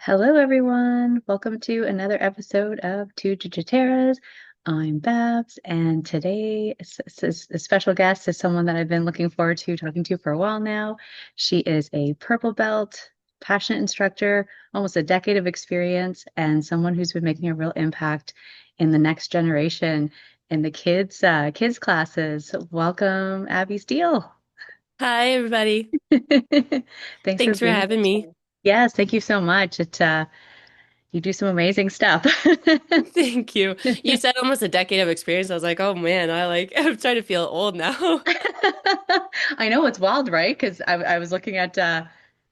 Hello, everyone. Welcome to another episode of Two Jiujiteiras. I'm Babs, and today a special guest is someone that I've been looking forward to talking to for a while now. She is a purple belt, passionate instructor, almost a decade of experience, and someone who's been making a real impact in the next generation in the kids classes. Welcome, Abbie Steele. Hi, everybody. Thanks for Thanks for being having here me. today. Yes, thank you so much. You do some amazing stuff. Thank you. You said almost a decade of experience. I was like, oh man, I'm starting to feel old now. I know it's wild, right? Because I was looking at,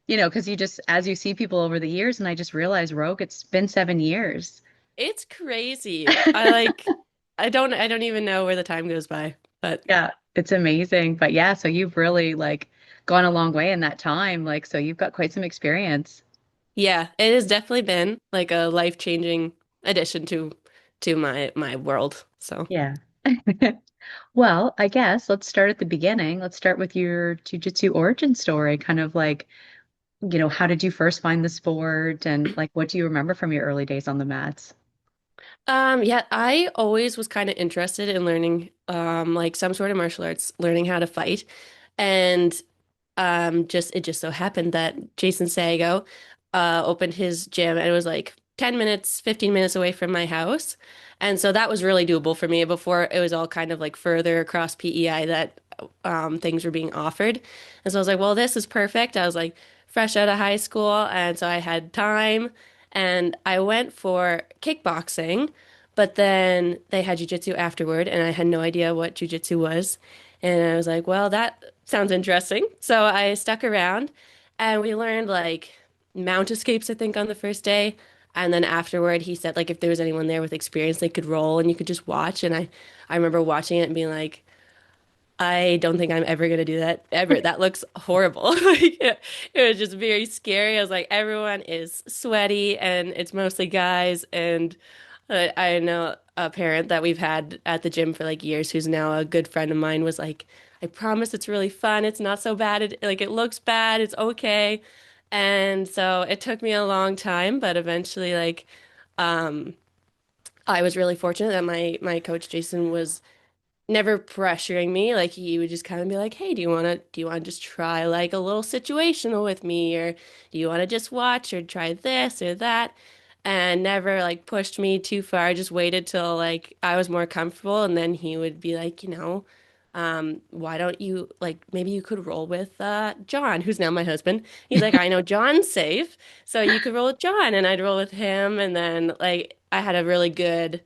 because you just, as you see people over the years, and I just realized, Rogue, it's been 7 years. It's crazy. I don't even know where the time goes by. But Yeah, it's amazing. But yeah, so you've really like gone a long way in that time. Like, so you've got quite some experience. yeah, it has definitely been like a life-changing addition to my world. So, Yeah. Well, I guess let's start at the beginning. Let's start with your jujitsu origin story, kind of like how did you first find the sport and like what do you remember from your early days on the mats? yeah, I always was kind of interested in learning like some sort of martial arts, learning how to fight. And just it just so happened that Jason Sago opened his gym and it was like 10 minutes, 15 minutes away from my house. And so that was really doable for me before it was all kind of like further across PEI that things were being offered. And so I was like, well, this is perfect. I was like fresh out of high school. And so I had time and I went for kickboxing, but then they had jujitsu afterward and I had no idea what jujitsu was. And I was like, well, that sounds interesting. So I stuck around and we learned like mount escapes, I think, on the first day. And then afterward, he said like if there was anyone there with experience, they could roll and you could just watch. And I remember watching it and being like, I don't think I'm ever gonna do that ever. That looks horrible. Like it was just very scary. I was like, everyone is sweaty and it's mostly guys. And I know a parent that we've had at the gym for like years, who's now a good friend of mine, was like, I promise it's really fun. It's not so bad. It looks bad. It's okay. And so it took me a long time, but eventually, um, I was really fortunate that my coach Jason was never pressuring me. Like he would just kind of be like, "Hey, do you want to just try like a little situational with me, or do you want to just watch or try this or that?" And never like pushed me too far. Just waited till like I was more comfortable, and then he would be like, why don't you like maybe you could roll with John, who's now my husband. He's like, I know John's safe, so you could roll with John, and I'd roll with him, and then like I had a really good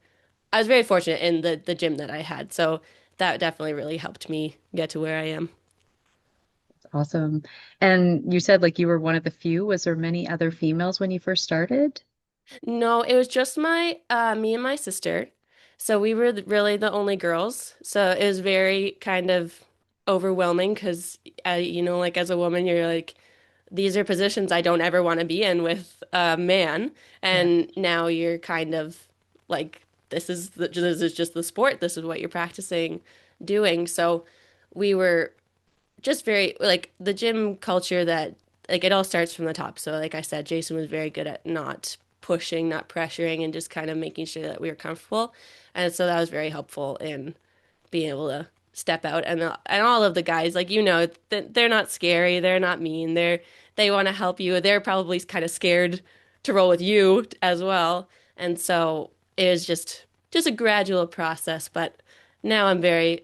I was very fortunate in the gym that I had. So that definitely really helped me get to where I am. Awesome. And you said like you were one of the few. Was there many other females when you first started? No, it was just my me and my sister. So we were really the only girls. So it was very kind of overwhelming because like as a woman, you're like, these are positions I don't ever want to be in with a man. Yeah. And now you're kind of like, this is just the sport. This is what you're practicing doing. So we were just very like the gym culture that like it all starts from the top. So like I said, Jason was very good at not pushing, not pressuring, and just kind of making sure that we were comfortable. And so that was very helpful in being able to step out. And all of the guys, like they're not scary, they're not mean, they want to help you. They're probably kind of scared to roll with you as well. And so it was just a gradual process, but now I'm very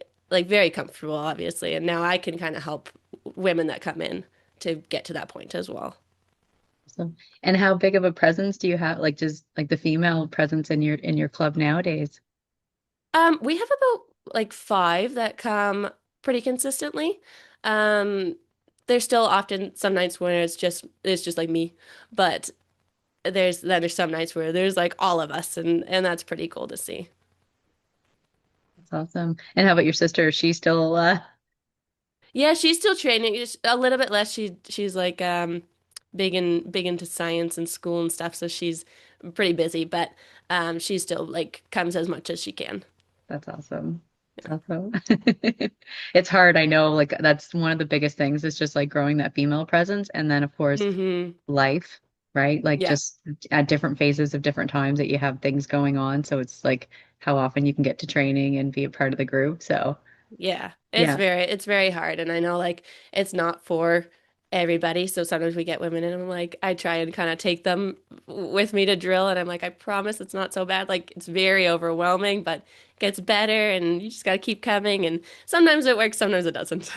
comfortable, obviously, and now I can kind of help women that come in to get to that point as well. So, and how big of a presence do you have, like just like the female presence in your club nowadays? We have about like five that come pretty consistently. Um, there's still often some nights where it's just like me, but there's some nights where there's like all of us, and that's pretty cool to see. That's awesome. And how about your sister? Is she still Yeah, she's still training, just a little bit less. She's like big into science and school and stuff, so she's pretty busy, but she still like comes as much as she can. That's awesome. That's awesome. It's hard, I know, like that's one of the biggest things is just like growing that female presence and then of course Hmm. life, right? Like Yeah. just at different phases of different times that you have things going on. So it's like how often you can get to training and be a part of the group. So Yeah. yeah, It's very hard. And I know like it's not for everybody. So sometimes we get women and I'm like, I try and kind of take them with me to drill. And I'm like, I promise it's not so bad. Like it's very overwhelming, but it gets better and you just got to keep coming. And sometimes it works, sometimes it doesn't.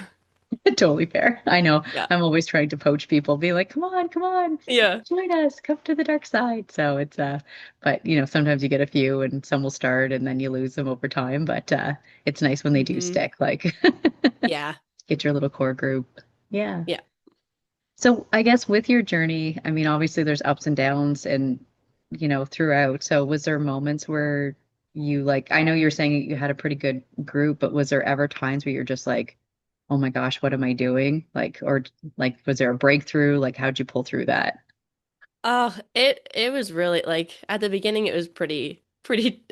totally fair. I know Yeah. I'm always trying to poach people, be like, come on, Yeah. join us, come to the dark side. So it's but sometimes you get a few and some will start and then you lose them over time. But it's nice when they do Hmm. stick, like Yeah. get your little core group. Yeah. Yeah. So I guess with your journey, I mean, obviously there's ups and downs and throughout. So was there moments where you like, I know you're saying you had a pretty good group, but was there ever times where you're just like, oh my gosh, what am I doing? Like, or like, was there a breakthrough? Like, how'd you pull through that? Oh, it was really like at the beginning it was pretty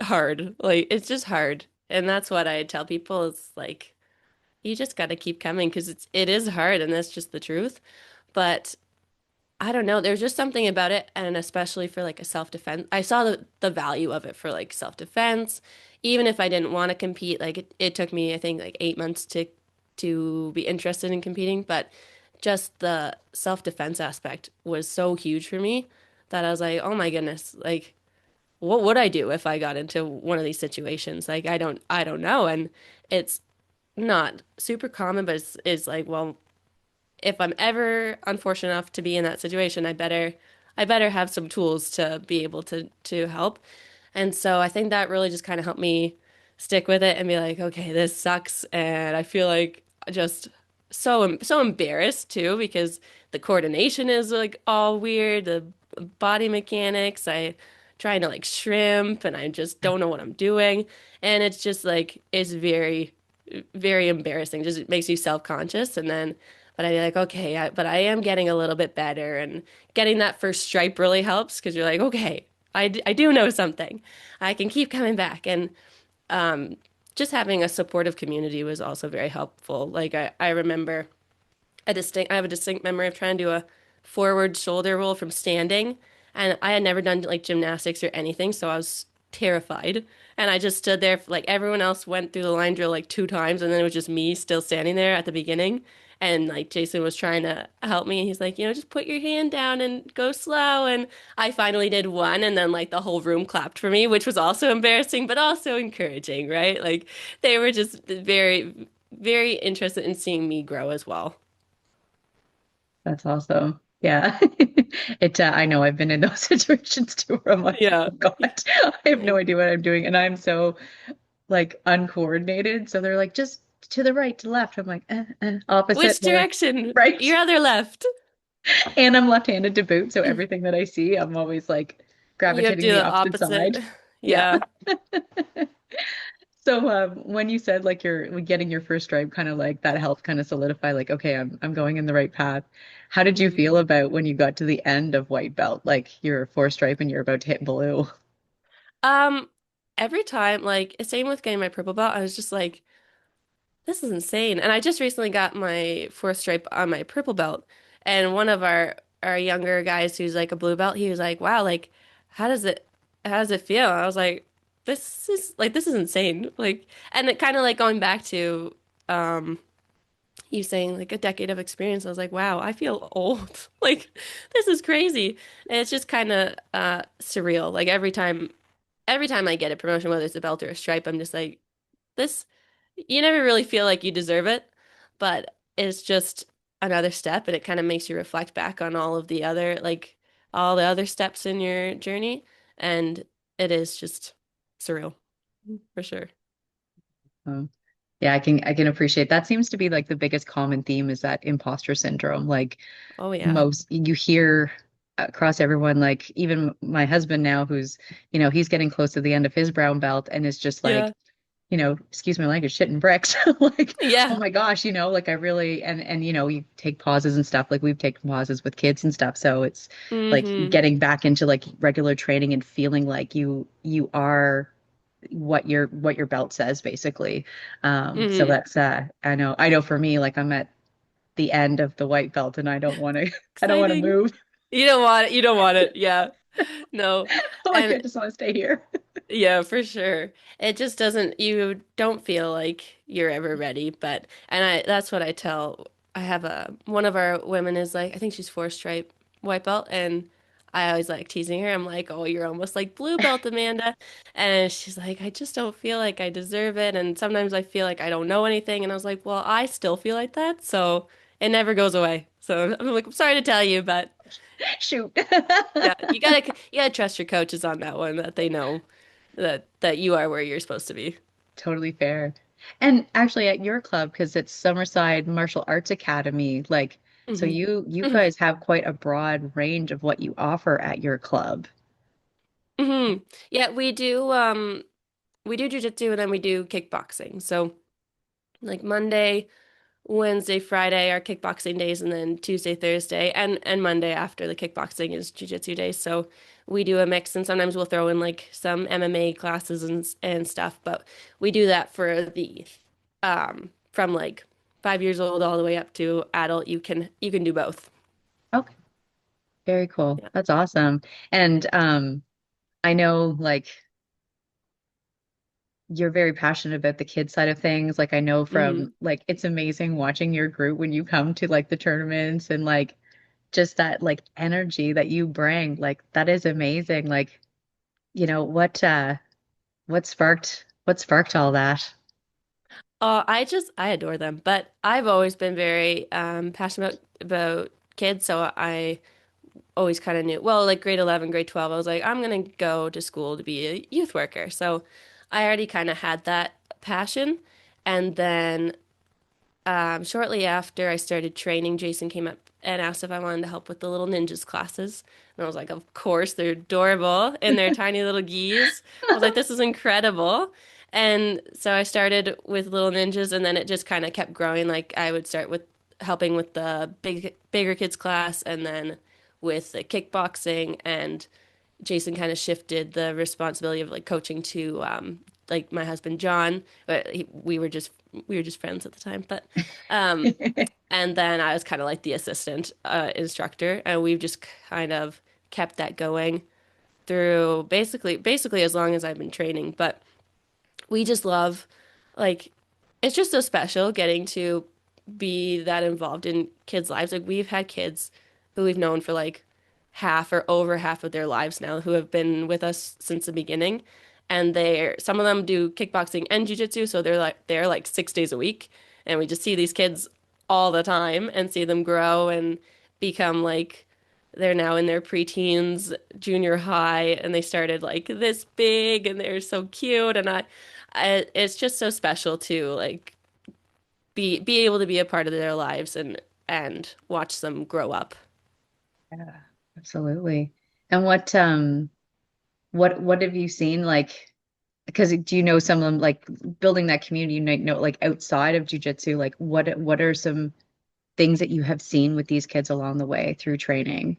hard. Like it's just hard. And that's what I tell people is like you just got to keep coming because it is hard and that's just the truth. But I don't know, there's just something about it and especially for like a self-defense. I saw the value of it for like self-defense. Even if I didn't want to compete, like it took me I think like 8 months to be interested in competing, but just the self-defense aspect was so huge for me that I was like, "Oh my goodness, like what would I do if I got into one of these situations?" Like I don't know, and it's not super common, but it's like, well, if I'm ever unfortunate enough to be in that situation, I better have some tools to be able to help. And so I think that really just kind of helped me stick with it and be like, okay, this sucks, and I feel like just so embarrassed too because the coordination is like all weird, the body mechanics, I trying to like shrimp and I just don't know what I'm doing, and it's just like it's very embarrassing. Just it makes you self-conscious and then but I'd be like, okay, but I am getting a little bit better and getting that first stripe really helps because you're like, okay, I do know something. I can keep coming back. And um, just having a supportive community was also very helpful. Like I remember I have a distinct memory of trying to do a forward shoulder roll from standing, and I had never done like gymnastics or anything, so I was terrified. And I just stood there, like everyone else went through the line drill like 2 times, and then it was just me still standing there at the beginning. And like Jason was trying to help me, and he's like, just put your hand down and go slow. And I finally did one, and then like the whole room clapped for me, which was also embarrassing, but also encouraging, right? Like they were just very interested in seeing me grow as well. That's awesome. Yeah. I know I've been in those situations too where I'm like, Yeah. oh God, I have no idea what I'm doing. And I'm so like uncoordinated. So they're like, just to the right, to the left. I'm like, opposite, Which direction? right. Your other left. And I'm left-handed to boot. So everything that I see, I'm always like You have to gravitating do the the opposite opposite. side. Yeah. Yeah. So when you said like you're getting your first stripe, kind of like that helped kind of solidify like, okay, I'm going in the right path. How did you Mhm. feel about when you got to the end of white belt, like you're four stripe and you're about to hit blue? Um, every time, like, same with getting my purple belt, I was just like, this is insane. And I just recently got my fourth stripe on my purple belt. And one of our younger guys who's like a blue belt, he was like, wow, like, how does it how does it feel? I was like, this is insane. Like, and it kind of like going back to um you saying like a decade of experience. I was like, wow, I feel old. Like this is crazy. And it's just kind of surreal. Like every time I get a promotion, whether it's a belt or a stripe, I'm just like, this you never really feel like you deserve it, but it's just another step and it kind of makes you reflect back on all the other steps in your journey. And it is just surreal for sure. Um, yeah, I can appreciate that. Seems to be like the biggest common theme is that imposter syndrome. Like Oh yeah. most you hear across everyone, like even my husband now, who's, he's getting close to the end of his brown belt and is just like, Yeah. excuse my language, shitting bricks. Like, oh Yeah. my gosh, like I really and you take pauses and stuff. Like we've taken pauses with kids and stuff. So it's like Hmm. getting back into like regular training and feeling like you are what your belt says basically. So Hmm. that's I know for me, like I'm at the end of the white belt and I don't want to I don't want to Exciting. move. You don't want it. You don't want it. Yeah. No. Like, I And just want to stay here. yeah, for sure. It just doesn't, you don't feel like you're ever ready. But, and that's what I tell. I have one of our women is like, I think she's four stripe white belt. And I always like teasing her. I'm like, oh, you're almost like blue belt, Amanda. And she's like, I just don't feel like I deserve it. And sometimes I feel like I don't know anything. And I was like, well, I still feel like that. So it never goes away. So I'm like, I'm sorry to tell you, but Shoot. yeah, you gotta trust your coaches on that one that they know that you are where you're supposed to be. Totally fair. And actually at your club, because it's Summerside Martial Arts Academy, like, so Hmm. you guys have quite a broad range of what you offer at your club. Hmm. Yeah, we do jujitsu and then we do kickboxing. So like Monday, Wednesday, Friday are kickboxing days and then Tuesday, Thursday and Monday after the kickboxing is jujitsu days. So we do a mix and sometimes we'll throw in like some MMA classes and stuff, but we do that for the from like 5 years old all the way up to adult. You can do both. Okay, very cool. Yeah. That's awesome. And I know like you're very passionate about the kid side of things. Like I know Hmm. from like it's amazing watching your group when you come to like the tournaments and like just that like energy that you bring. Like that is amazing. Like, what sparked all that? I adore them, but I've always been very passionate about kids, so I always kind of knew, well, like grade 11, grade 12, I was like, I'm gonna go to school to be a youth worker. So I already kind of had that passion. And then shortly after I started training, Jason came up and asked if I wanted to help with the little ninjas classes. And I was like, of course, they're adorable and they're tiny little geese. I was like, this is incredible. And so I started with little ninjas and then it just kind of kept growing. Like I would start with helping with the bigger kids class and then with the kickboxing and Jason kind of shifted the responsibility of like coaching to like my husband John, but we were just friends at the time. But um, and then I was kind of like the assistant instructor, and we've just kind of kept that going through basically as long as I've been training. But we just love like it's just so special getting to be that involved in kids' lives. Like we've had kids who we've known for like half or over half of their lives now who have been with us since the beginning. And they're some of them do kickboxing and jujitsu, so they're like 6 days a week. And we just see these kids all the time and see them grow and become like they're now in their preteens, junior high, and they started like this big and they're so cute. And it's just so special to like be able to be a part of their lives and watch them grow up. Yeah, absolutely. And what have you seen like because do you know some of them like building that community you might know like outside of jujitsu like what are some things that you have seen with these kids along the way through training?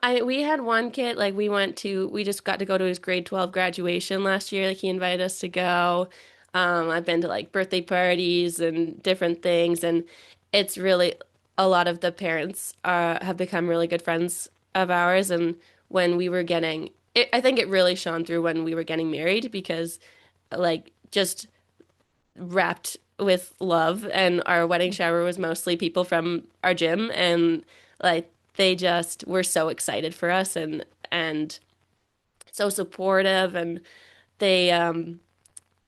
I we had one kid like we just got to go to his grade 12 graduation last year. Like he invited us to go. I've been to like birthday parties and different things, and it's really a lot of the parents have become really good friends of ours. And when we were getting it, I think it really shone through when we were getting married because like just wrapped with love and our wedding shower was mostly people from our gym and like they just were so excited for us and so supportive and they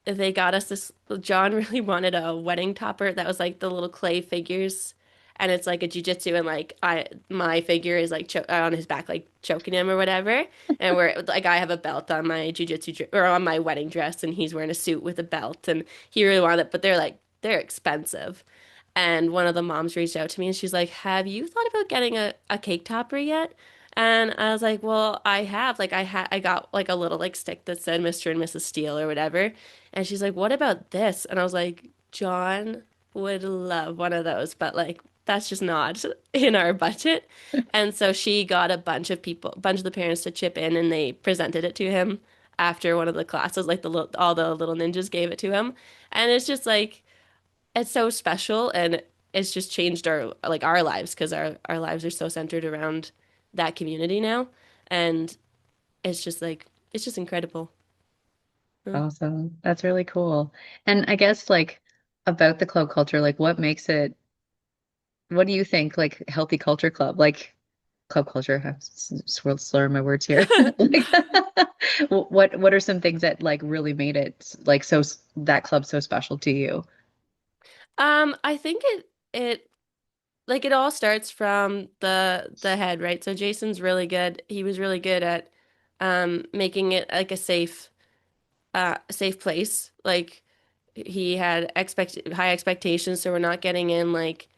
they got us this John really wanted a wedding topper that was like the little clay figures and it's like a jujitsu and like I my figure is like on his back like choking him or whatever and we're like I have a belt on my or on my wedding dress and he's wearing a suit with a belt and he really wanted it but they're expensive and one of the moms reached out to me and she's like, have you thought about getting a cake topper yet? And I was like, well, I have. Like I got like a little like stick that said Mr. and Mrs. Steele or whatever. And she's like, what about this? And I was like, John would love one of those, but like that's just not in our budget. And so she got a bunch of the parents to chip in and they presented it to him after one of the classes, like all the little ninjas gave it to him. And it's just like it's so special and it's just changed our lives because our lives are so centered around that community now. And it's just incredible. Yeah. Awesome. That's really cool. And I guess like about the club culture, like what makes it, what do you think like healthy culture club, like club culture, I have slur my words here. Like, what are some things that like really made it like that club so special to you? I think it like it all starts from the head, right? So Jason's really good. He was really good at making it like a safe place. Like he had expect high expectations, so we're not getting in like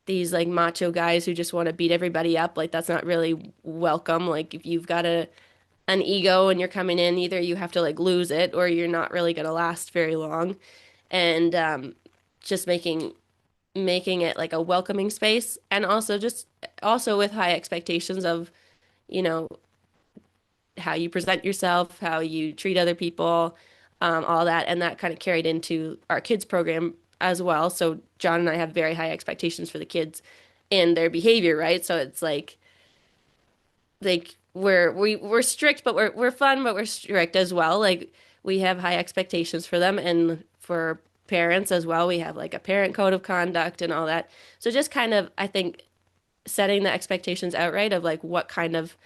these like macho guys who just want to beat everybody up. Like that's not really welcome. Like if you've got an ego and you're coming in, either you have to like lose it or you're not really gonna last very long. And just making it like a welcoming space and also with high expectations of, you know, how you present yourself, how you treat other people, all that. And that kind of carried into our kids program as well. So John and I have very high expectations for the kids in their behavior, right? So it's like we're strict, but we're fun, but we're strict as well. Like we have high expectations for them and for parents as well. We have like a parent code of conduct and all that. So just kind of, I think, setting the expectations outright of like what kind of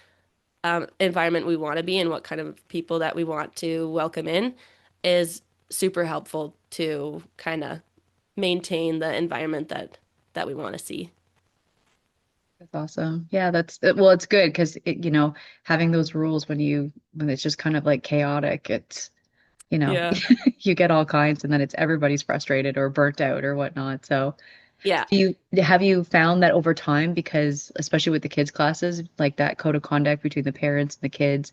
environment we want to be and what kind of people that we want to welcome in is super helpful to kind of maintain the environment that we want to see. That's awesome. Yeah, well, it's good because having those rules when it's just kind of like chaotic, it's Yeah. you get all kinds and then it's everybody's frustrated or burnt out or whatnot. So Yeah. have you found that over time, because especially with the kids classes, like that code of conduct between the parents and the kids,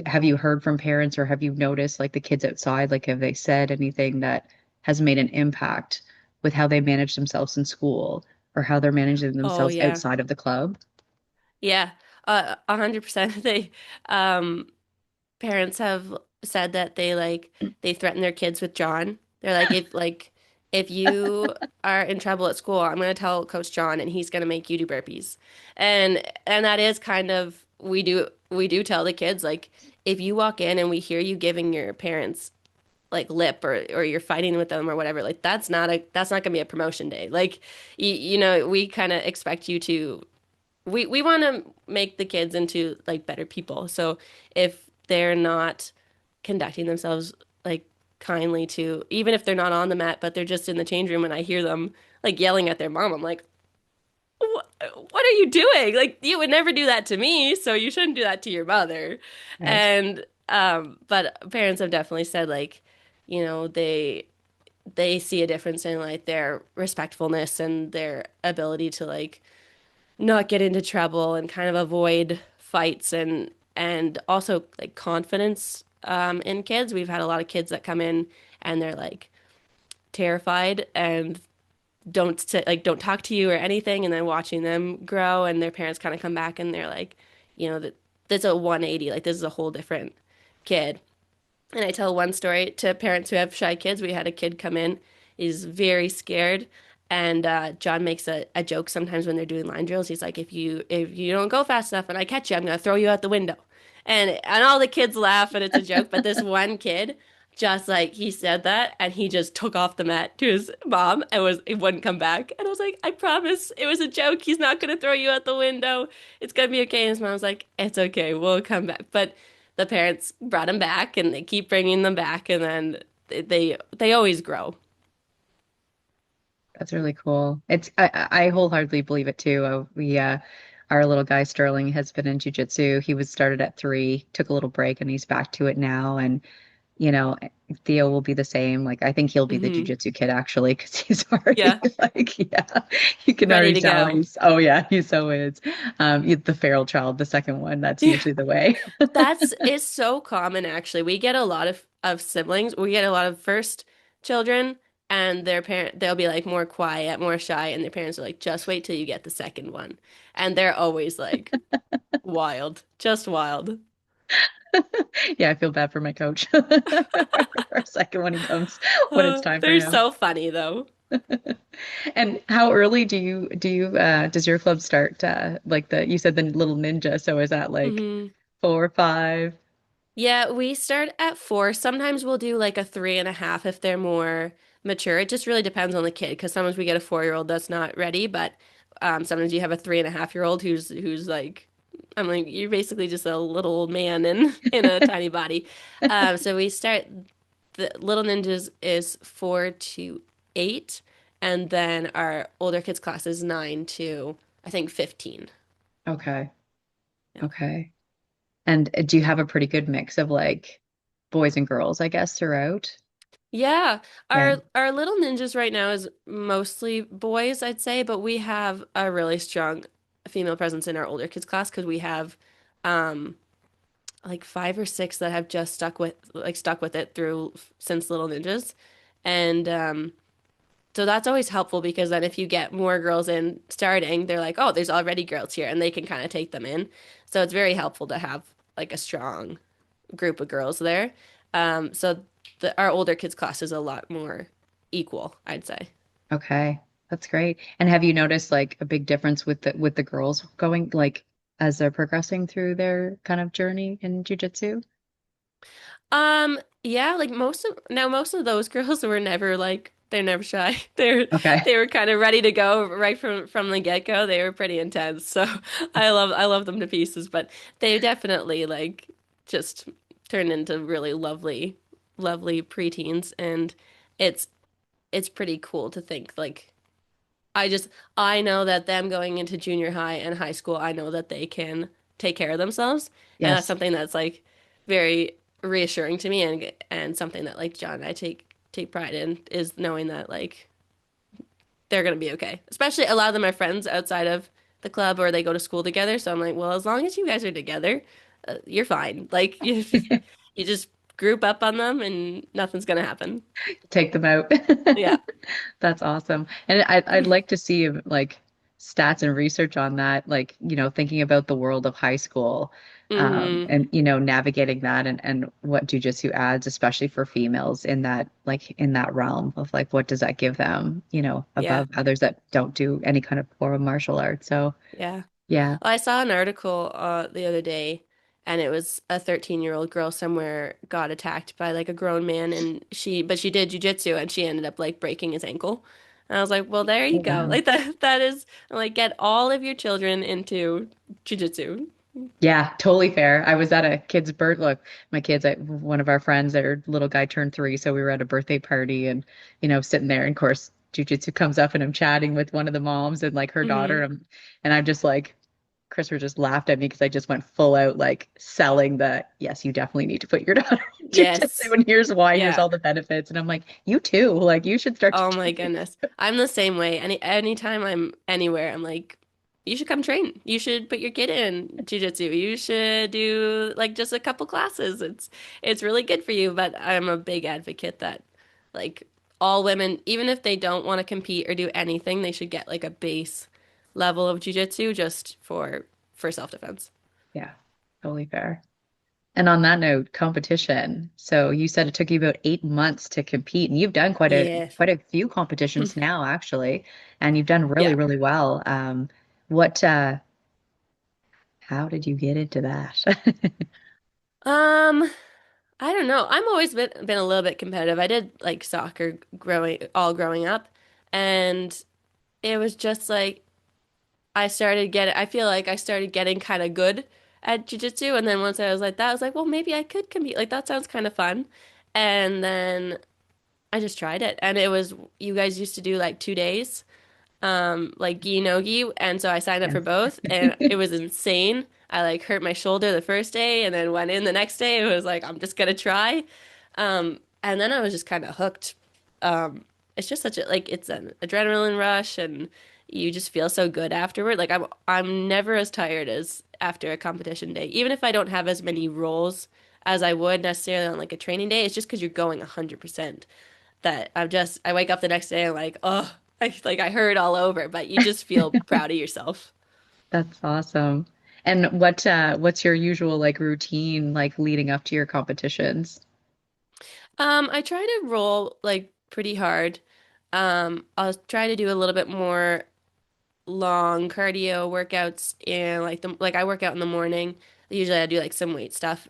have you heard from parents or have you noticed like the kids outside, like have they said anything that has made an impact with how they manage themselves in school or how they're managing Oh themselves yeah. outside of the club? Yeah. 100%. They um parents have said that they threaten their kids with John. They're if you are in trouble at school, I'm gonna tell Coach John and he's gonna make you do burpees. And that is kind of we do tell the kids like if you walk in and we hear you giving your parents like lip or you're fighting with them or whatever, like that's not gonna be a promotion day. Like we kind of expect you to we want to make the kids into like better people. So if they're not conducting themselves like kindly to, even if they're not on the mat, but they're just in the change room and I hear them like yelling at their mom, I'm like, what are you doing? Like you would never do that to me, so you shouldn't do that to your mother. Right. And but parents have definitely said like, they see a difference in like their respectfulness and their ability to like not get into trouble and kind of avoid fights and also like confidence in kids. We've had a lot of kids that come in and they're like terrified and don't talk to you or anything, and then watching them grow and their parents kind of come back and they're like, that there's a 180, like this is a whole different kid. And I tell one story to parents who have shy kids. We had a kid come in, he's very scared. And John makes a joke sometimes when they're doing line drills. He's like, if you don't go fast enough and I catch you, I'm gonna throw you out the window. And all the kids laugh and it's a joke. But this one kid, just like he said that, and he just took off the mat to his mom and he wouldn't come back. And I was like, I promise it was a joke. He's not gonna throw you out the window. It's gonna be okay. And his mom was like, it's okay, we'll come back. But the parents brought him back and they keep bringing them back and then they always grow. That's really cool. I wholeheartedly believe it too. Our little guy Sterling has been in jujitsu. He was started at 3, took a little break, and he's back to it now. And you know, Theo will be the same. Like I think he'll be the Hmm. jujitsu kid actually because he's already Yeah, like, yeah, you can ready already to tell go. he's. Oh yeah, he so is. The feral child, the second one. That's Yeah, usually the way. that's it's so common actually. We get a lot of siblings. We get a lot of first children and their parent they'll be like more quiet, more shy, and their parents are like, just wait till you get the second one. And they're always like wild, just wild. Yeah, I feel bad for my coach for a second when he comes when it's time for They're him. so funny though. And how early does your club start? Like you said the little ninja, so is that like Hmm. 4 or 5? Yeah, we start at 4. Sometimes we'll do like a 3.5 if they're more mature. It just really depends on the kid because sometimes we get a 4-year-old that's not ready, but sometimes you have a 3.5-year-old who's like, I'm like, you're basically just a little old man in in a tiny body. So we start the Little Ninjas is 4 to 8, and then our older kids class is 9 to I think 15. Okay. Yeah. Okay. And do you have a pretty good mix of like boys and girls, I guess, throughout? Yeah, Yeah. our little ninjas right now is mostly boys, I'd say, but we have a really strong female presence in our older kids class because we have um like 5 or 6 that have just stuck with it through since Little Ninjas. And so that's always helpful because then if you get more girls in starting, they're like, "Oh, there's already girls here," and they can kind of take them in. So it's very helpful to have like a strong group of girls there. So our older kids class is a lot more equal, I'd say. Okay. That's great. And have you noticed like a big difference with the girls going like as they're progressing through their kind of journey in jujitsu? Yeah, like most of those girls were never like they're never shy. Okay. They were kind of ready to go right from the get-go. They were pretty intense. So I love them to pieces, but they definitely like just turned into really lovely preteens and it's it's pretty cool to think like I just I know that them going into junior high and high school, I know that they can take care of themselves, and that's Yes. something that's like very reassuring to me and something that like John and I take pride in is knowing that like they're gonna be okay. Especially a lot of them are friends outside of the club or they go to school together, so I'm like, well, as long as you guys are together, you're fine. Like you just group up on them and nothing's gonna happen. Take them out. Yeah. That's awesome. And I'd like to see like stats and research on that, like, thinking about the world of high school, Hmm. and, navigating that and what jujitsu adds, especially for females in that realm of like, what does that give them, Yeah. above others that don't do any kind of form of martial art. So Yeah. yeah. Well, I saw an article the other day, and it was a 13-year-old girl somewhere got attacked by like a grown man, and but she did jujitsu, and she ended up like breaking his ankle. And I was like, well, there you Oh, go. wow. Like that is like get all of your children into jujitsu. Yeah, totally fair. I was at a kid's look, my kids, one of our friends, their little guy turned 3, so we were at a birthday party and, sitting there, and of course, jujitsu comes up and I'm chatting with one of the moms and like her daughter, Hmm. and I'm just like, Christopher just laughed at me because I just went full out like selling yes, you definitely need to put your daughter in jujitsu, Yes. and here's why, here's Yeah. all the benefits, and I'm like, you too, like you should start Oh to my do goodness. I'm the same way. Anytime I'm anywhere, I'm like, you should come train. You should put your kid in jujitsu. You should do like just a couple classes. It's really good for you. But I'm a big advocate that like all women, even if they don't want to compete or do anything, they should get like a base level of jujitsu just for self-defense. Yeah, totally fair. And on that note, competition. So you said it took you about 8 months to compete, and you've done Yeah. quite a few competitions now, actually, and you've done really, Yeah. really well. What how did you get into that? Um, I don't know. I'm always been a little bit competitive. I did like soccer growing up, and it was just like I feel like I started getting kind of good at jiu-jitsu, and then once I was like that, I was like, well, maybe I could compete. Like that sounds kind of fun. And then I just tried it, and it was you guys used to do like 2 days like gi no gi, and so I signed up for Yes. both, and it was insane. I like hurt my shoulder the first day, and then went in the next day. It was like I'm just gonna try, and then I was just kind of hooked. It's just such a like it's an adrenaline rush, and you just feel so good afterward. Like I'm never as tired as after a competition day, even if I don't have as many rolls as I would necessarily on like a training day. It's just because you're going 100% that I wake up the next day and like, oh, I heard all over, but you just feel proud of yourself. That's awesome. And what's your usual like routine like leading up to your competitions? I try to roll like pretty hard. I'll try to do a little bit more long cardio workouts in like I work out in the morning. Usually I do like some weight stuff.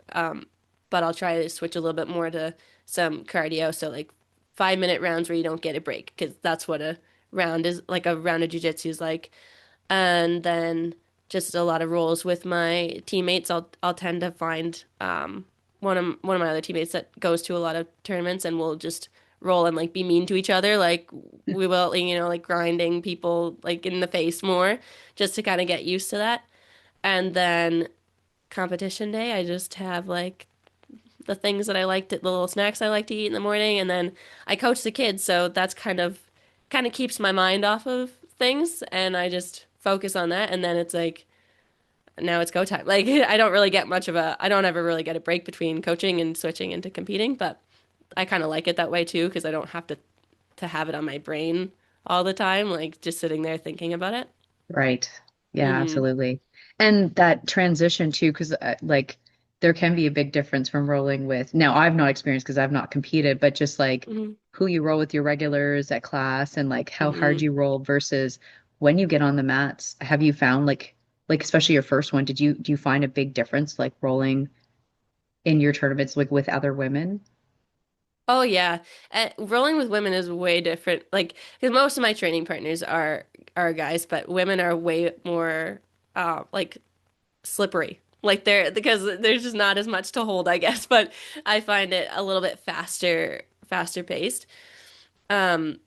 But I'll try to switch a little bit more to some cardio. So like 5 minute rounds where you don't get a break because that's what a round is like a round of jujitsu is like. And then just a lot of rolls with my teammates. I'll tend to find one of my other teammates that goes to a lot of tournaments and we'll just roll and like be mean to each other. Like we will, like grinding people like in the face more just to kind of get used to that. And then competition day, I just have like the things that I like to, the little snacks I like to eat in the morning, and then I coach the kids, so that's kind of keeps my mind off of things, and I just focus on that, and then it's like now it's go time. Like I don't ever really get a break between coaching and switching into competing, but I kind of like it that way too because I don't have to have it on my brain all the time, like just sitting there thinking about it. Right. Yeah, Mm-hmm. absolutely. And that transition too, because like there can be a big difference from rolling with, now I've not experienced because I've not competed, but just like Mm-hmm. who you roll with your regulars at class and like how hard Mm-hmm. you roll versus when you get on the mats. Have you found like especially your first one, do you find a big difference like rolling in your tournaments like with other women? Oh yeah, rolling with women is way different. Like, because most of my training partners are guys, but women are way more like slippery. Like they're because there's just not as much to hold, I guess. But I find it a little bit faster paced. Um,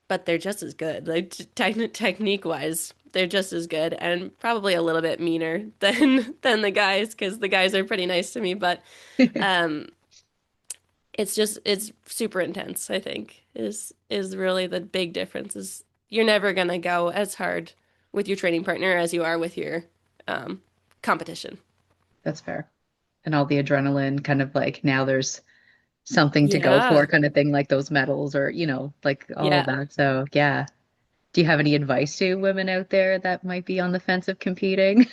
but they're just as good. Like technique wise, they're just as good, and probably a little bit meaner than the guys because the guys are pretty nice to me. But um, it's super intense, I think, is really the big difference is you're never gonna go as hard with your training partner as you are with your um competition. That's fair. And all the adrenaline kind of like now there's something to go for Yeah. kind of thing, like those medals or, like all of Yeah. that. So, yeah. Do you have any advice to women out there that might be on the fence of competing?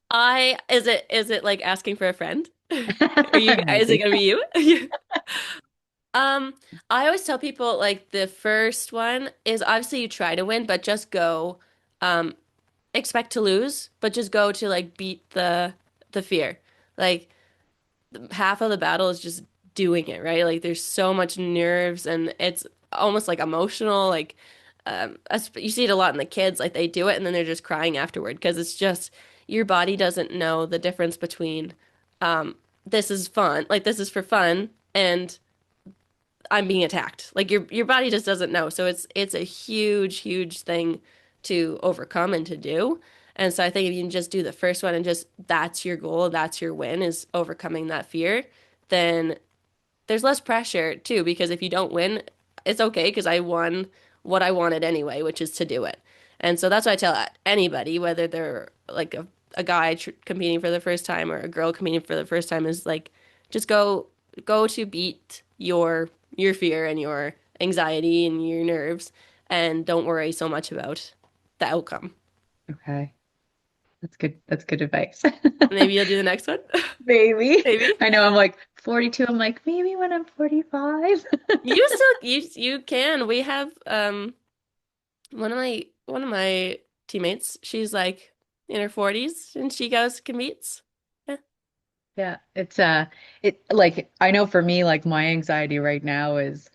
I is it like asking for a friend? Are you It might is it be. gonna be you? Um, I always tell people like the first one is obviously you try to win, but just go um expect to lose, but just go to like beat the fear. Like half of the battle is just doing it, right? Like there's so much nerves and it's almost like emotional. Like you see it a lot in the kids, like they do it and then they're just crying afterward because it's just your body doesn't know the difference between um, this is fun, like this is for fun, and I'm being attacked. Like your body just doesn't know. So it's a huge thing to overcome and to do. And so I think if you can just do the first one and just that's your goal, that's your win is overcoming that fear, then there's less pressure too because if you don't win, it's okay because I won what I wanted anyway, which is to do it. And so that's what I tell anybody, whether they're like a guy competing for the first time or a girl competing for the first time, is like just go to beat your fear and your anxiety and your nerves, and don't worry so much about the outcome. Okay. That's good. That's good advice. Maybe you'll do the next one. Maybe. Maybe. I know I'm like 42. I'm like, maybe when I'm 45. You can. We have one of my teammates, she's like in her 40s and she goes competes. Yeah. Yeah, it like I know for me, like my anxiety right now is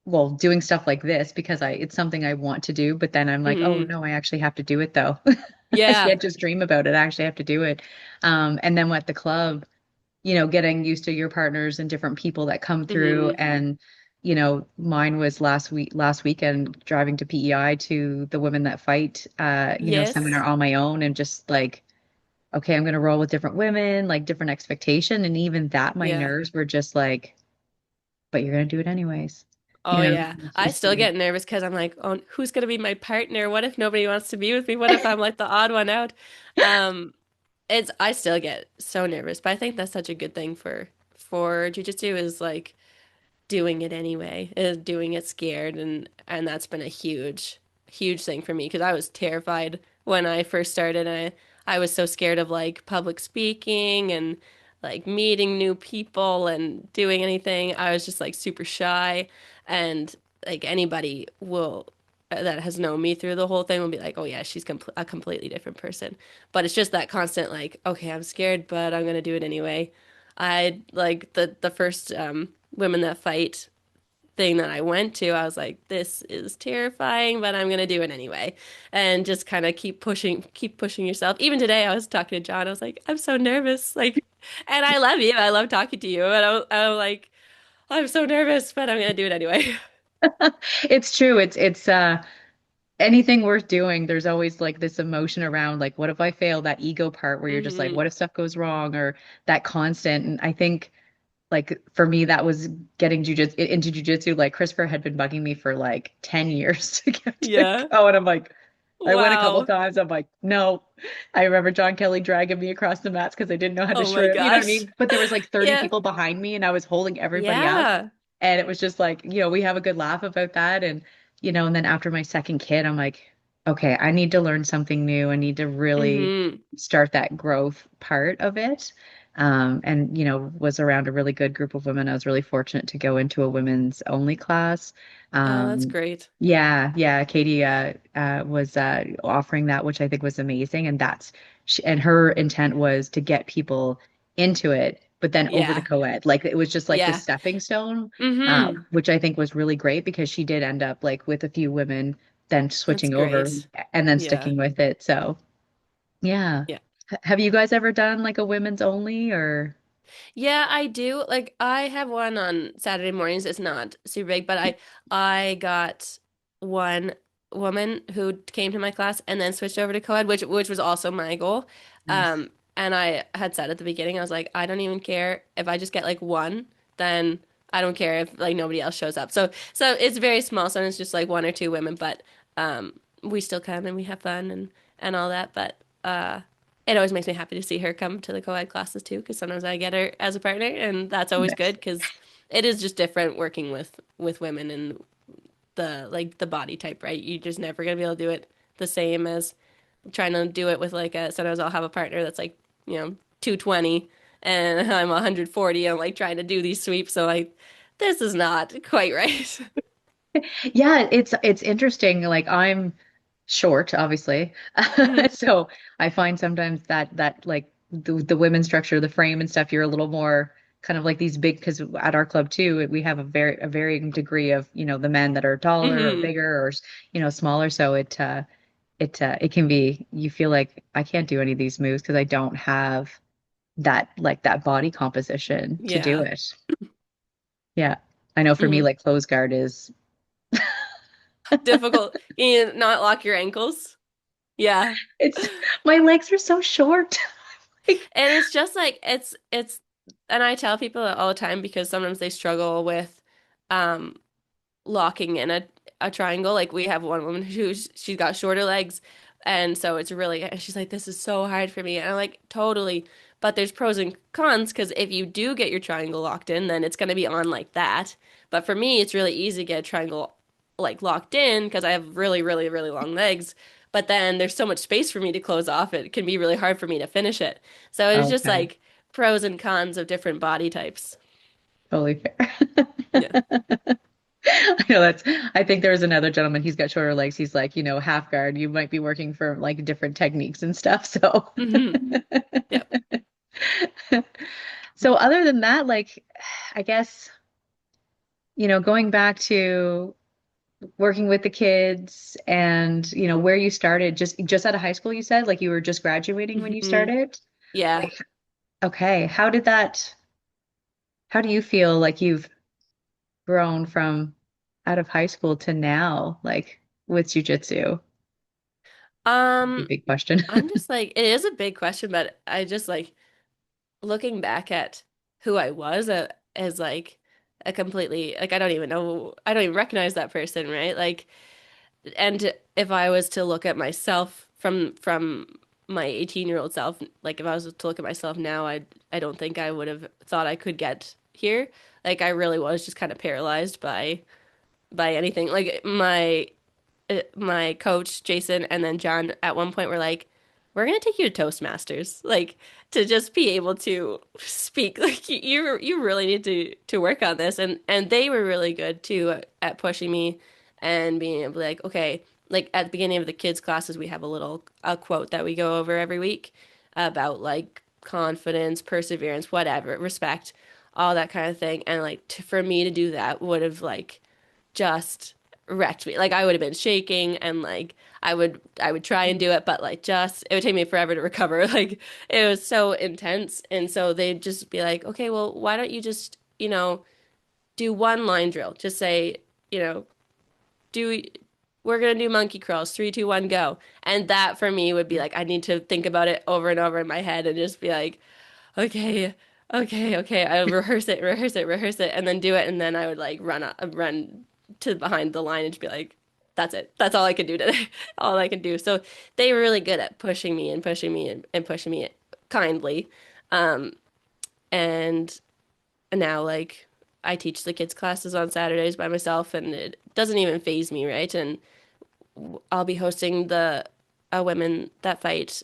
well, doing stuff like this because it's something I want to do, but then I'm like, oh Hmm. no, I actually have to do it though. I Yeah. can't just dream about it. I actually have to do it. And then at the club, getting used to your partners and different people that come through. Hmm. And, mine was last weekend driving to PEI to the Women That Fight, seminar Yes. on my own and just like, okay, I'm going to roll with different women, like different expectation. And even that, my Yeah. nerves were just like, but you're going to do it anyways. Oh yeah. It's I just still get nervous because I'm like, oh, who's gonna be my partner? What if nobody wants to be with me? What if I'm like the odd one out? Um, it's I still get so nervous, but I think that's such a good thing for jujitsu is like doing it anyway, is doing it scared and that's been a huge thing for me because I was terrified when I first started. I was so scared of like public speaking and like meeting new people and doing anything. I was just like super shy and like anybody will that has known me through the whole thing will be like, oh yeah, she's a completely different person. But it's just that constant like, okay, I'm scared, but I'm gonna do it anyway. I like the first women that fight thing that I went to, I was like, this is terrifying, but I'm gonna do it anyway. And just kind of keep pushing yourself. Even today, I was talking to John, I was like, I'm so nervous. Like, and I love you. I love talking to you. And I'm like, I'm so nervous, but I'm gonna do it anyway. It's true. It's anything worth doing, there's always like this emotion around like, what if I fail? That ego part where you're just like, Hmm. what if stuff goes wrong? Or that constant. And I think like for me, that was getting into jujitsu. Like Christopher had been bugging me for like 10 years to get to Yeah. go. And I'm like, I went a couple Wow. times. I'm like, no. I remember John Kelly dragging me across the mats because I didn't know how to Oh my shrimp. You know what I gosh. mean? But there was like 30 Yeah. people behind me and I was holding everybody up. Yeah. And it was just like, we have a good laugh about that. And then after my second kid, I'm like, okay, I need to learn something new. I need to really Hmm. start that growth part of it. And was around a really good group of women. I was really fortunate to go into a women's only class. Oh, that's Um, great. yeah, yeah, Katie was offering that, which I think was amazing. And her intent was to get people into it, but then over to Yeah. co-ed. Like it was just like the Yeah. stepping stone, Hmm. which I think was really great because she did end up like with a few women then That's switching over great. and then Yeah. sticking with it. So yeah. Yeah. Have you guys ever done like a women's only or? Yeah, I do. Like I have one on Saturday mornings. It's not super big, but I got one woman who came to my class and then switched over to co-ed, which was also my goal. Nice. And I had said at the beginning, I was like, I don't even care if I just get like one, then I don't care if like nobody else shows up. So it's very small, so it's just like one or two women, but we still come and we have fun and all that. But it always makes me happy to see her come to the co-ed classes too, because sometimes I get her as a partner, and that's always Nice. good because it is just different working with women and the body type, right? You're just never gonna be able to do it the same as trying to do it with like a. Sometimes I'll have a partner that's like 220 and I'm 140. I'm like trying to do these sweeps, so like this is not quite right. Yeah, it's interesting. Like I'm short, obviously. Hmm. So I find sometimes that like the women's structure, the frame and stuff, you're a little more kind of like these big because at our club too, we have a varying degree of, the men that are taller or Hmm. bigger or smaller. So it can be you feel like I can't do any of these moves because I don't have that body composition to do Yeah. it. Yeah. I know for me, Hmm. like closed guard is Difficult. You not lock your ankles. Yeah. it's my legs are so short. Like, And it's just like and I tell people that all the time because sometimes they struggle with um locking in a triangle. Like we have one woman she's got shorter legs and so it's really and she's like this is so hard for me. And I'm like totally, but there's pros and cons because if you do get your triangle locked in, then it's going to be on like that. But for me, it's really easy to get a triangle like locked in because I have really, really, really long legs. But then there's so much space for me to close off. It can be really hard for me to finish it. So it's just okay, like pros and cons of different body types. totally fair. Yeah. I know I think there was another gentleman, he's got shorter legs. He's like, half guard. You might be working for like different techniques and stuff. So, Hmm. Yep. so other than that, like, I guess, going back to working with the kids and, where you started just out of high school, you said, like you were just graduating when you Hmm. started. Yeah. Like, okay, how do you feel like you've grown from out of high school to now, like with jujitsu? Um, Big question. I'm just like, it is a big question, but I just like looking back at who I was as like a completely like I don't even know I don't even recognize that person, right? Like and if I was to look at myself from my 18-year-old self, like if I was to look at myself now, I don't think I would have thought I could get here. Like I really was just kind of paralyzed by anything. Like my coach Jason and then John at one point were like we're gonna take you to Toastmasters, like to just be able to speak. Like you really need to work on this. And they were really good too at pushing me and being able to like, okay, like at the beginning of the kids' classes, we have a quote that we go over every week about like confidence, perseverance, whatever, respect, all that kind of thing. And like for me to do that would have like just wrecked me. Like I would have been shaking and like I would try and do it, but like just it would take me forever to recover. Like it was so intense. And so they'd just be like, okay, well, why don't you just, do one line drill? Just say, you know, do we're gonna do monkey crawls, 3, 2, 1, go. And that for me would be like I need to think about it over and over in my head and just be like, okay, okay. I rehearse it, rehearse it, rehearse it, and then do it, and then I would like run to behind the line and just be like, "That's it. That's all I can do today. All I can do." So they were really good at pushing me and pushing me and pushing me kindly, um, and now like I teach the kids classes on Saturdays by myself, and it doesn't even faze me, right? And I'll be hosting the Women That Fight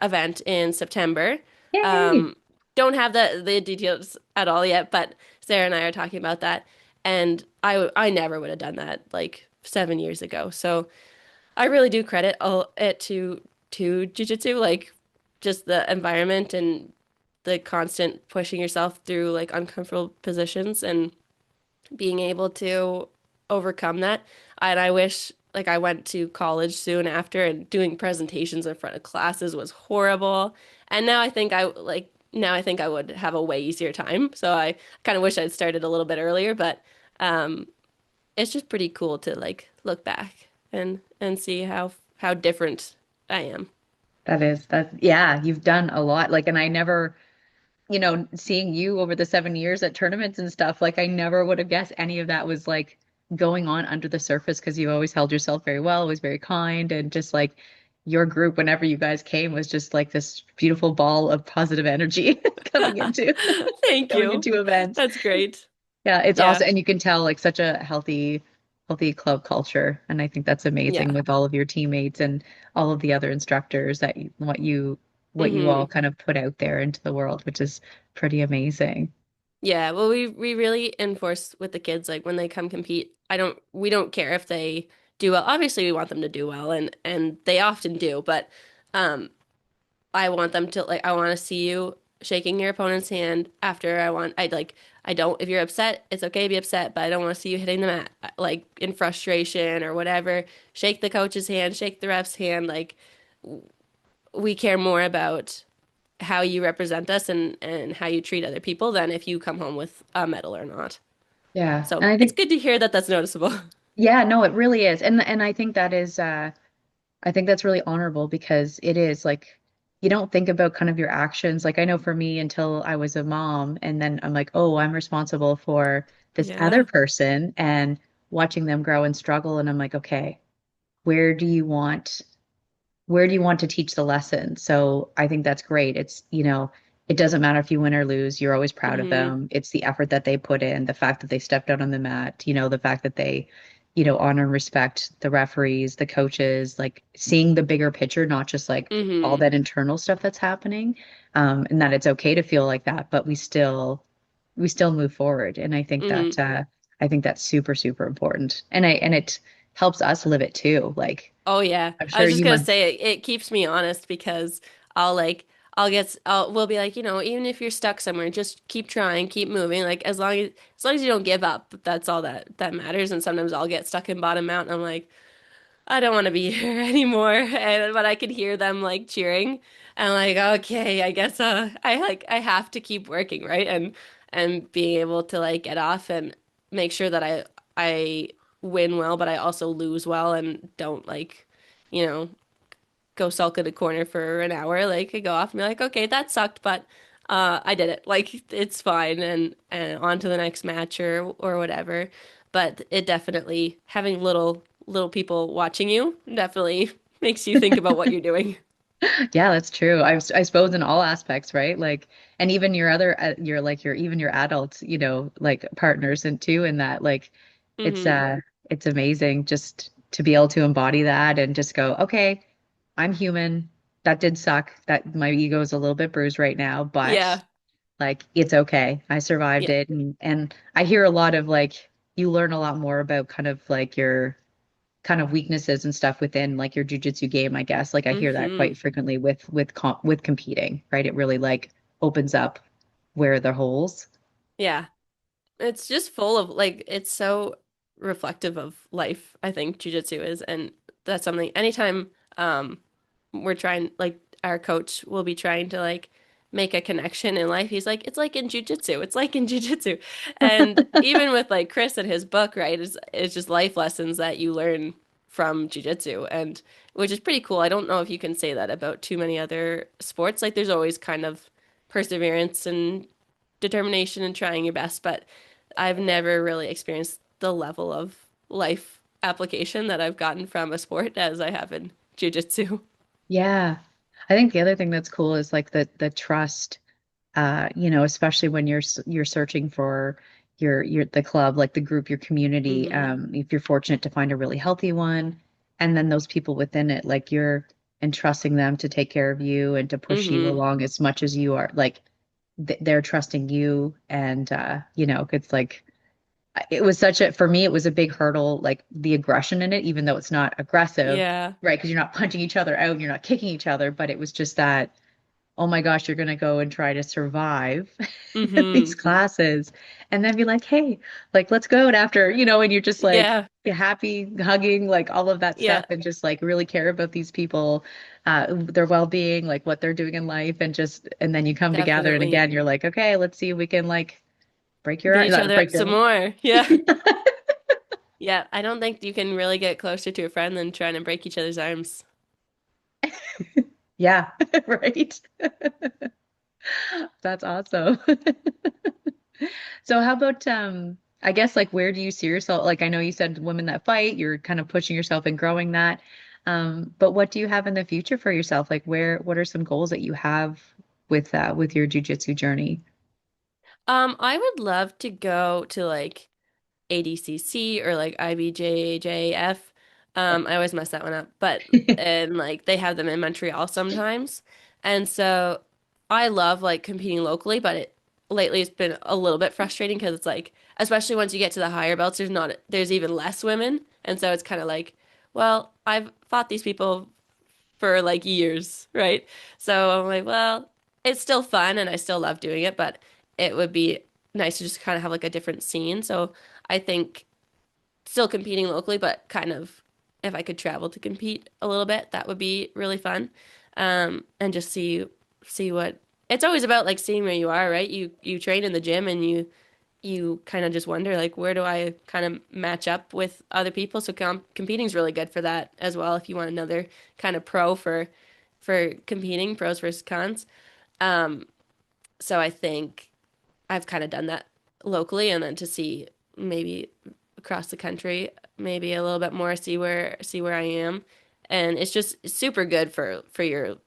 event in September. Yay! Um, don't have the details at all yet, but Sarah and I are talking about that, and I never would have done that like 7 years ago. So I really do credit all it to jiu-jitsu, like just the environment and the constant pushing yourself through like uncomfortable positions and being able to overcome that. And I wish like I went to college soon after and doing presentations in front of classes was horrible. And now I think I would have a way easier time. So I kind of wish I'd started a little bit earlier, but um it's just pretty cool to like look back and see how different I am. Yeah, you've done a lot. Like, and I never, seeing you over the 7 years at tournaments and stuff, like I never would have guessed any of that was like going on under the surface because you always held yourself very well, was very kind, and just like your group, whenever you guys came, was just like this beautiful ball of positive energy coming into Thank going you. into events. That's great. Yeah, it's Yeah. awesome, and you can tell like such a healthy club culture, and I think that's amazing Yeah. with all of your teammates and all of the other instructors that what you all hmm kind of put out there into the world, which is pretty amazing. Yeah, well, we really enforce with the kids like when they come compete. We don't care if they do well. Obviously, we want them to do well, and they often do. But um, I want them to like I want to see you shaking your opponent's hand after. I don't. If you're upset, it's okay to be upset, but I don't want to see you hitting the mat like in frustration or whatever. Shake the coach's hand, shake the ref's hand. Like we care more about how you represent us and how you treat other people than if you come home with a medal or not. Yeah. So And I it's think, good to hear that that's noticeable. yeah, no, it really is. And I think that is I think that's really honorable because it is like you don't think about kind of your actions. Like I know for me until I was a mom and then I'm like, oh, I'm responsible for this other Yeah. person and watching them grow and struggle. And I'm like, okay, where do you want where do you want to teach the lesson? So I think that's great. It doesn't matter if you win or lose, you're always proud of hmm them. It's the effort that they put in, the fact that they stepped out on the mat, the fact that they, honor and respect the referees, the coaches, like seeing the bigger picture, not just like all hmm that internal stuff that's happening. And that it's okay to feel like that, but we still move forward. And hmm I think that's super, super important. And it helps us live it too. Like Oh yeah. I'm I sure was just you gonna must. say it keeps me honest because I'll like we'll be like, even if you're stuck somewhere, just keep trying, keep moving. Like as long as you don't give up, that's all that matters. And sometimes I'll get stuck in bottom out and I'm like, I don't want to be here anymore. And but I could hear them like cheering and like, okay, I guess I have to keep working, right? And being able to like get off and make sure that I win well, but I also lose well and don't like, you know, go sulk in a corner for an hour. Like I go off and be like, okay, that sucked, but I did it. Like it's fine and on to the next match or whatever. But it definitely having little people watching you definitely makes you think about what you're doing. Yeah, that's true. I suppose in all aspects, right? Like, and even your other, even your adult, like partners and too, in that, like, it's, hmm uh, it's amazing just to be able to embody that and just go, okay, I'm human. that did suck. That my ego is a little bit bruised right now, but Yeah. like it's okay. I survived Yeah. it, and I hear a lot of like you learn a lot more about kind of like your kind of weaknesses and stuff within like your jujitsu game, I guess. Like I hear that Hmm. quite frequently with competing, right? It really like opens up where are the holes. Yeah. It's just full of like it's so reflective of life, I think jujitsu is, and that's something anytime we're trying like our coach will be trying to like make a connection in life. He's like, it's like in jujitsu. It's like in jujitsu. And even with like Chris and his book, right, it's just life lessons that you learn from jujitsu and which is pretty cool. I don't know if you can say that about too many other sports. Like there's always kind of perseverance and determination and trying your best, but I've never really experienced the level of life application that I've gotten from a sport as I have in jujitsu. Yeah. I think the other thing that's cool is like the trust especially when you're searching for your the club, like the group, your community, Hmm. if you're fortunate to find a really healthy one, and then those people within it, like you're entrusting them to take care of you and to push you Hmm. along as much as you are, like they're trusting you, and it's like it was such a for me, it was a big hurdle, like the aggression in it, even though it's not aggressive, Yeah. right? Because you're not punching each other out, you're not kicking each other, but it was just that oh my gosh, you're going to go and try to survive these Hmm. classes and then be like, hey, like, let's go. And after, and you're just like, Yeah. you're happy, hugging, like all of that stuff, Yeah. and just like really care about these people, their well-being, like what they're doing in life, and then you come together and Definitely again, you're like, okay, let's see if we can like break your beat arm, each not other up break some your more. Yeah. Yeah. I don't think you can really get closer to a friend than trying to break each other's arms. yeah, right. That's awesome. So how about I guess like where do you see yourself? Like I know you said women that fight, you're kind of pushing yourself and growing that. But what do you have in the future for yourself? Like what are some goals that you have with your jujitsu journey? I would love to go to like ADCC or like IBJJF. I always mess that one up, but and like they have them in Montreal sometimes. And so I love like competing locally, but it lately it's been a little bit frustrating because it's like, especially once you get to the higher belts, there's even less women. And so it's kind of like, well, I've fought these people for like years, right? So I'm like, well, it's still fun and I still love doing it, but it would be nice to just kind of have like a different scene. So I think still competing locally, but kind of if I could travel to compete a little bit, that would be really fun. And just see what it's always about like seeing where you are, right? You train in the gym and you kind of just wonder like where do I kind of match up with other people? So competing is really good for that as well. If you want another kind of pro for competing, pros versus cons. Um, so I think I've kind of done that locally, and then to see maybe across the country, maybe a little bit more, see where I am, and it's just super good for your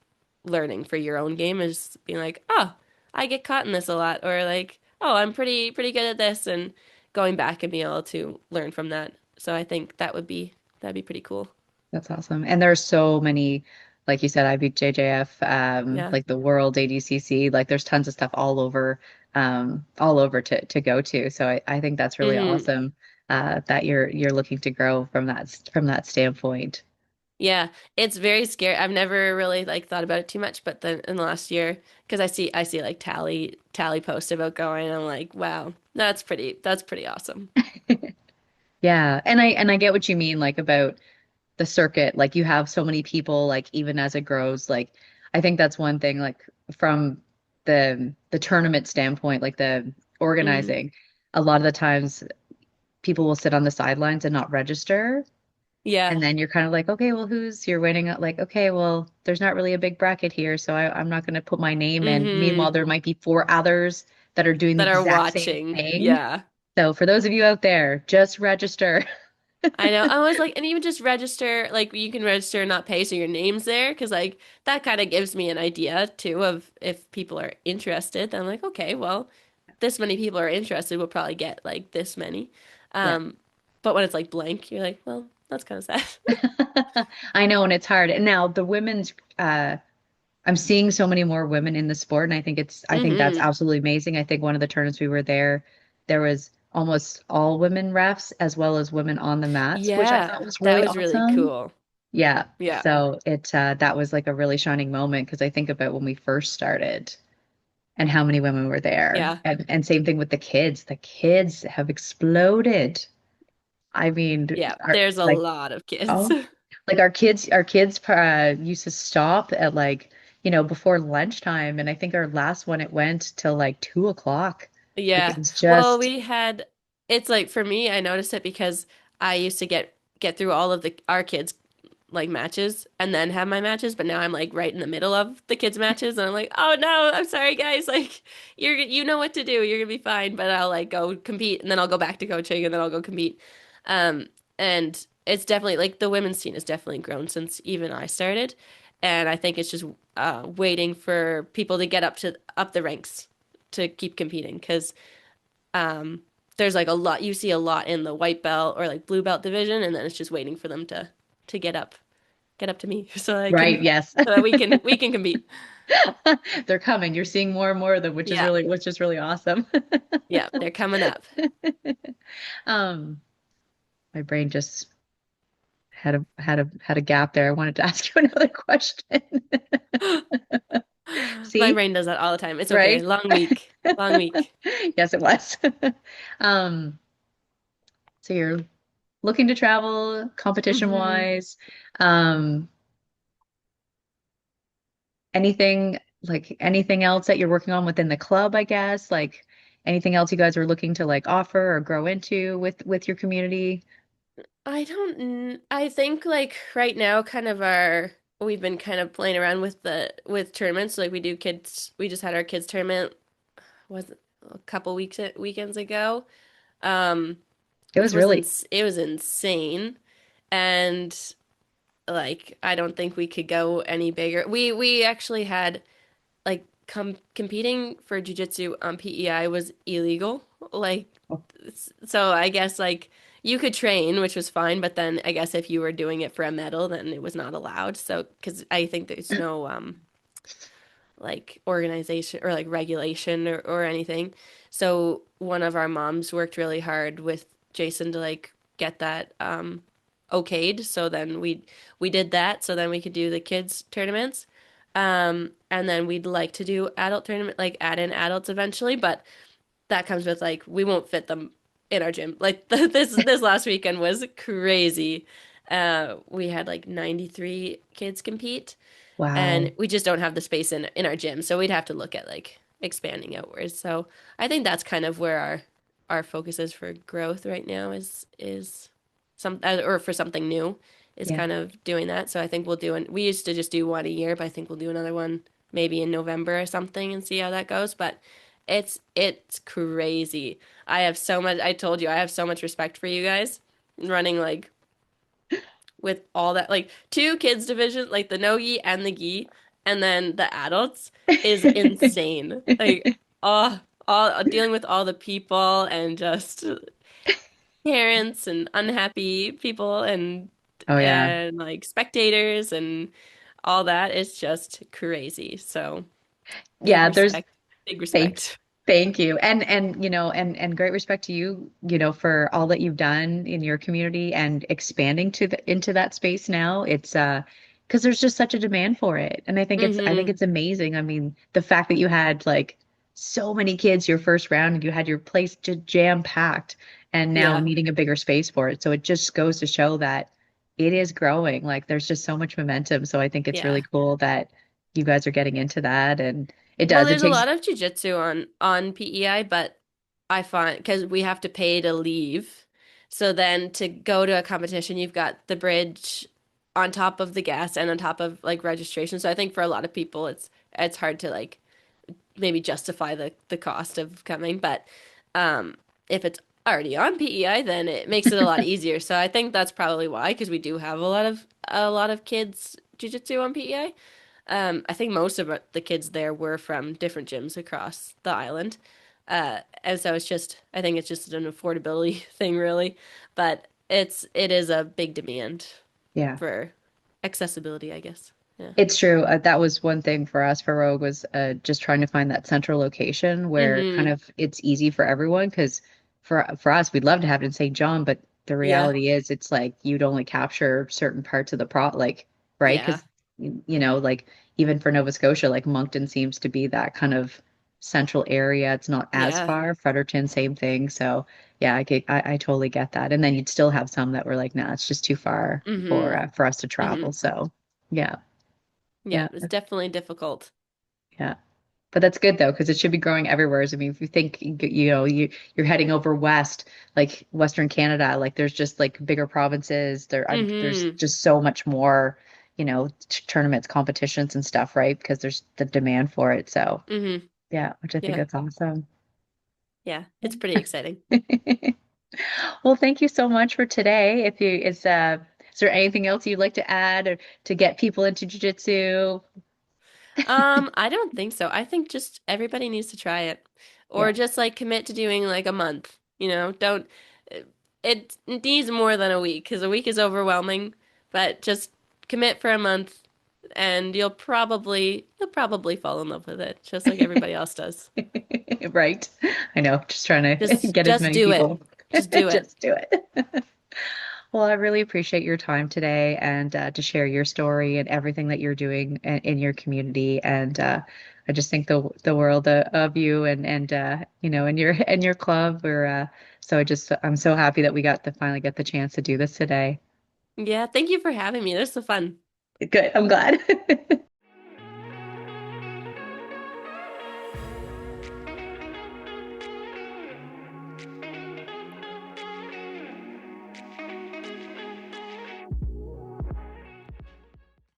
learning for your own game is being like, oh, I get caught in this a lot, or like, oh, I'm pretty good at this, and going back and being able to learn from that. So I think that'd be pretty cool. That's awesome. And there's so many, like you said, IBJJF, Yeah. like the World ADCC, like there's tons of stuff all over to go to. So I think that's really Hmm. awesome, that you're looking to grow from that standpoint. Yeah, it's very scary. I've never really like thought about it too much, but then in the last year, because I see like Tally post about going, I'm like, wow, that's pretty awesome. Yeah. And I get what you mean, like about the circuit, like you have so many people, like even as it grows, like I think that's one thing, like from the tournament standpoint, like the Hmm. organizing, a lot of the times people will sit on the sidelines and not register. Yeah. And then you're kind of like, okay, well, who's you're waiting at like, okay, well, there's not really a big bracket here, so I'm not going to put my name in. Hmm. Meanwhile, there might be four others that are doing the That are exact same watching. thing. Yeah. So for those of you out there, just register. I know. I was like, and even just register, like you can register and not pay, so your name's there, because like that kind of gives me an idea too of if people are interested. Then I'm like, okay, well, this many people are interested, we'll probably get like this many. Yeah. Um, but when it's like blank, you're like, well, that's kind of sad. I know, and it's hard. And now the women's I'm seeing so many more women in the sport, and I think that's Hmm. absolutely amazing. I think one of the tournaments we were there, there was almost all women refs as well as women on the mats, which I Yeah, thought was that really was really awesome. cool. Yeah. Yeah. So that was like a really shining moment because I think about when we first started and how many women were there. Yeah. And same thing with the kids. The kids have exploded. I mean, Yeah. our There's a like lot of kids. oh, like our kids used to stop at like, before lunchtime, and I think our last one it went till like 2 o'clock. Like it Yeah. was Well, just it's like for me, I noticed it because I used to get through all of the our kids like matches and then have my matches, but now I'm like right in the middle of the kids' matches and I'm like, "Oh no, I'm sorry guys. Like you know what to do. You're gonna be fine." But I'll like go compete and then I'll go back to coaching and then I'll go compete. Um and it's definitely like the women's scene has definitely grown since even I started. And I think it's just waiting for people to get up the ranks to keep competing because um there's like a lot you see a lot in the white belt or like blue belt division and then it's just waiting for them to get up to me so I can right. Yes. so that we can compete. They're coming. You're seeing more and more of them, Yeah. which is really awesome. Yeah, they're coming up. Um, my brain just had a gap there. I wanted to ask you another question. My See, brain does that all the time. It's okay. right? Long week. Long week. Yes, it was. Um, so you're looking to travel competition Hmm. wise. Um, anything else that you're working on within the club, I guess? Like anything else you guys are looking to like offer or grow into with your community? I think like right now kind of our we've been kind of playing around with the with tournaments. Like we just had our kids tournament was it a couple weekends ago. Um It which was really it was insane. And like I don't think we could go any bigger. We actually had like competing for jujitsu on PEI was illegal. Like so I guess like you could train, which was fine, but then I guess if you were doing it for a medal, then it was not allowed. So because I think there's no like organization or like regulation or anything. So one of our moms worked really hard with Jason to like get that okayed. So then we did that so then we could do the kids tournaments. And then we'd like to do adult tournament like add in adults eventually, but that comes with like we won't fit them in our gym. Like this last weekend was crazy. We had like 93 kids compete and wow. we just don't have the space in our gym, so we'd have to look at like expanding outwards. So I think that's kind of where our focus is for growth right now is some or for something new is Yeah. kind of doing that. So I think we used to just do one a year, but I think we'll do another one maybe in November or something and see how that goes. But it's crazy. I told you I have so much respect for you guys running like with all that like two kids division like the no gi and the gi and then the adults is insane like all dealing with all the people and just parents and unhappy people Oh yeah. and like spectators and all that is just crazy so big Yeah, there's respect big thank respect. thank you. And great respect to you, for all that you've done in your community and expanding into that space now. It's because there's just such a demand for it. And I think Hmm. it's amazing. I mean, the fact that you had like so many kids your first round and you had your place just jam packed and now Yeah. needing a bigger space for it. So it just goes to show that it is growing. Like there's just so much momentum. So I think it's really Yeah. cool that you guys are getting into that and it Well, does. It there's a takes lot of jujitsu on PEI, but I find because we have to pay to leave. So then to go to a competition, you've got the bridge on top of the gas and on top of like registration. So I think for a lot of people, it's hard to like maybe justify the cost of coming. But if it's already on PEI, then it makes it a lot easier. So I think that's probably why, because we do have a lot of kids jujitsu on PEI. I think most of the kids there were from different gyms across the island. And so I think it's just an affordability thing, really. But it is a big demand yeah. for accessibility, I guess. Yeah. It's true. That was one thing for us for Rogue was just trying to find that central location where kind Hmm. of it's easy for everyone. Because for us, we'd love to have it in St. John, but the Yeah. reality is it's like you'd only capture certain parts of the like, right? Yeah. Because like even for Nova Scotia, like Moncton seems to be that kind of central area. It's not as Yeah. far. Fredericton, same thing. So yeah, I totally get that. And then you'd still have some that were like, nah, it's just too far Hmm. for us to Hmm. travel. So yeah. Yeah, Yeah. it's definitely difficult. Yeah. But that's good though, because it should be growing everywhere. I mean, if you think you're heading over west, like Western Canada, like there's just like bigger provinces. There's Hmm. just so much more, tournaments, competitions and stuff, right? Because there's the demand for it. So Hmm. yeah, which I think Yeah. is awesome. Yeah. It's pretty exciting. Well, thank you so much for today. Is there anything else you'd like to add or to get people into jiu-jitsu? I don't think so. I think just everybody needs to try it or Yeah. just like commit to doing like a month, don't it needs more than a week because a week is overwhelming, but just commit for a month and you'll probably fall in love with it just like everybody else does. Right. I know, just trying to Just get as just many do it. people. Just do it. Just do it. Well, I really appreciate your time today and to share your story and everything that you're doing in your community. And I just think the world of you and in your club. I'm so happy that we got to finally get the chance to do this today. Yeah, thank you for having me. This was so fun. Good. I'm glad.